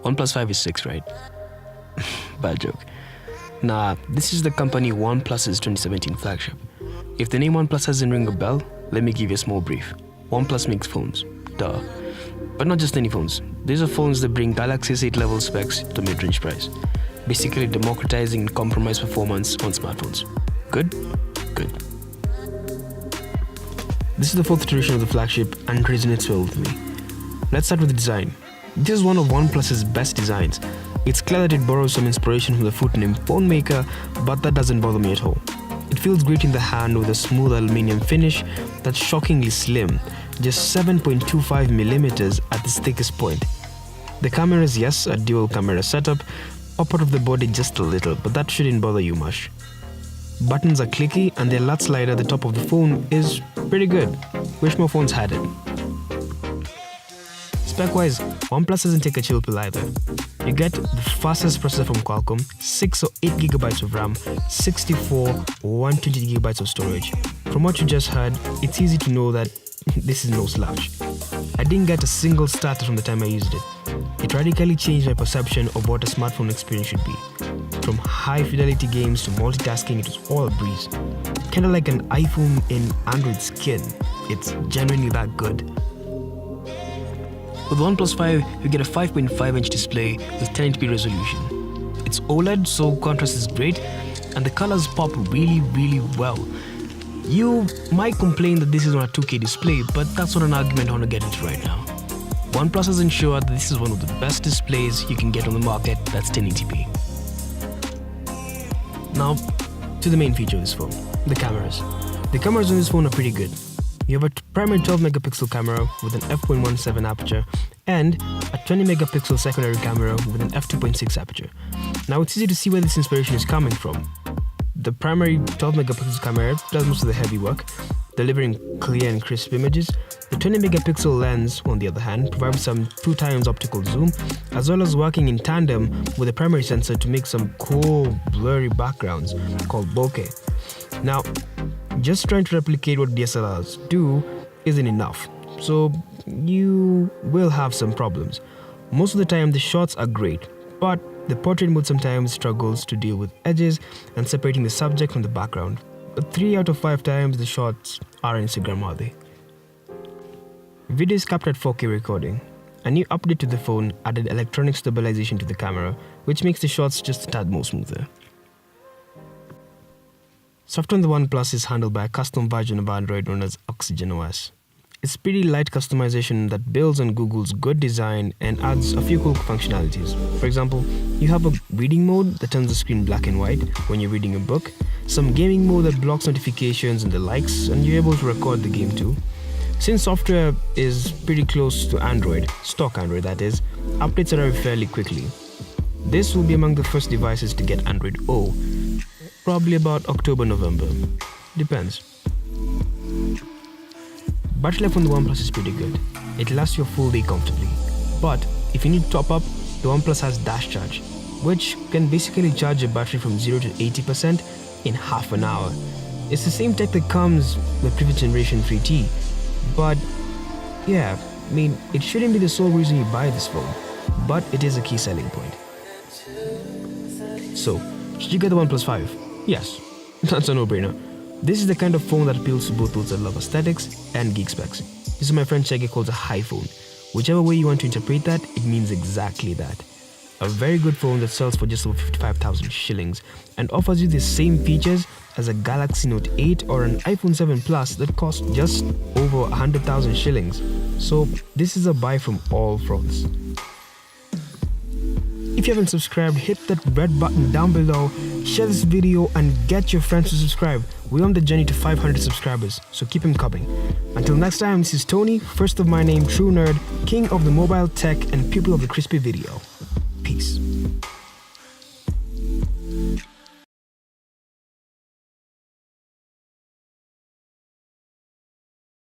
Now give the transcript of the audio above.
OnePlus 5 is 6, right? Bad joke. Nah, this is the company OnePlus's 2017 flagship. If the name OnePlus doesn't ring a bell, let me give you a small brief. OnePlus makes phones. Duh. But not just any phones. These are phones that bring Galaxy S8 level specs to mid-range price. Basically democratizing compromised performance on smartphones. Good? Good. This is the 4th iteration of the flagship and resonates well with me. Let's start with the design. This is one of OnePlus's best designs. It's clear that it borrows some inspiration from the foot-named phone maker, but that doesn't bother me at all. It feels great in the hand with a smooth aluminium finish that's shockingly slim, just 7.25mm at its thickest point. The camera is, yes, a dual camera setup, up out of the body just a little, but that shouldn't bother you much. Buttons are clicky and their LUT slider at the top of the phone is pretty good. Wish more phones had it. Spec-wise, OnePlus doesn't take a chill pill either. You get the fastest processor from Qualcomm, 6 or 8GB of RAM, 64 or 128GB of storage. From what you just heard, it's easy to know that this is no slouch. I didn't get a single starter from the time I used it. It radically changed my perception of what a smartphone experience should be. From high-fidelity games to multitasking, it was all a breeze. Kinda like an iPhone in Android skin. It's genuinely that good. With OnePlus 5, you get a 5.5-inch display with 1080p resolution. It's OLED, so contrast is great, and the colors pop really, really well. You might complain that this is not a 2K display, but that's not an argument I want to get into right now. OnePlus has ensured that this is one of the best displays you can get on the market that's 1080p. Now, to the main feature of this phone, the cameras. The cameras on this phone are pretty good. You have a primary 12-megapixel camera with an f.17 aperture and a 20-megapixel secondary camera with an f2.6 aperture. Now it's easy to see where this inspiration is coming from. The primary 12-megapixel camera does most of the heavy work, delivering clear and crisp images. The 20-megapixel lens, on the other hand, provides some 2x optical zoom, as well as working in tandem with the primary sensor to make some cool, blurry backgrounds called bokeh. Now, just trying to replicate what DSLRs do isn't enough, so you will have some problems. Most of the time the shots are great, but the portrait mode sometimes struggles to deal with edges and separating the subject from the background. But 3 out of 5 times the shots are Instagram worthy. Video is capped at 4K recording. A new update to the phone added electronic stabilization to the camera, which makes the shots just a tad more smoother. Software on the OnePlus is handled by a custom version of Android known as Oxygen OS. It's pretty light customization that builds on Google's good design and adds a few cool functionalities. For example, you have a reading mode that turns the screen black and white when you're reading a book, some gaming mode that blocks notifications and the likes, and you're able to record the game too. Since software is pretty close to Android, stock Android that is, updates arrive fairly quickly. This will be among the first devices to get Android O, probably about October-November. Depends. Battery life on the OnePlus is pretty good. It lasts you a full day comfortably. But if you need to top up, the OnePlus has Dash Charge, which can basically charge your battery from 0 to 80% in half an hour. It's the same tech that comes with previous generation 3T, but yeah, I mean, it shouldn't be the sole reason you buy this phone, but it is a key selling point. So, should you get the OnePlus 5? Yes, that's a no-brainer. This is the kind of phone that appeals to both those that love aesthetics and geek specs. This is my friend Shaggy calls a high phone. Whichever way you want to interpret that, it means exactly that. A very good phone that sells for just over 55,000 shillings and offers you the same features as a Galaxy Note 8 or an iPhone 7 Plus that cost just over 100,000 shillings. So this is a buy from all fronts. If you haven't subscribed, hit that red button down below, share this video and get your friends to subscribe. We're on the journey to 500 subscribers, so keep them coming. Until next time, this is Tony, first of my name, True Nerd, king of the mobile tech and pupil of the crispy video. Peace.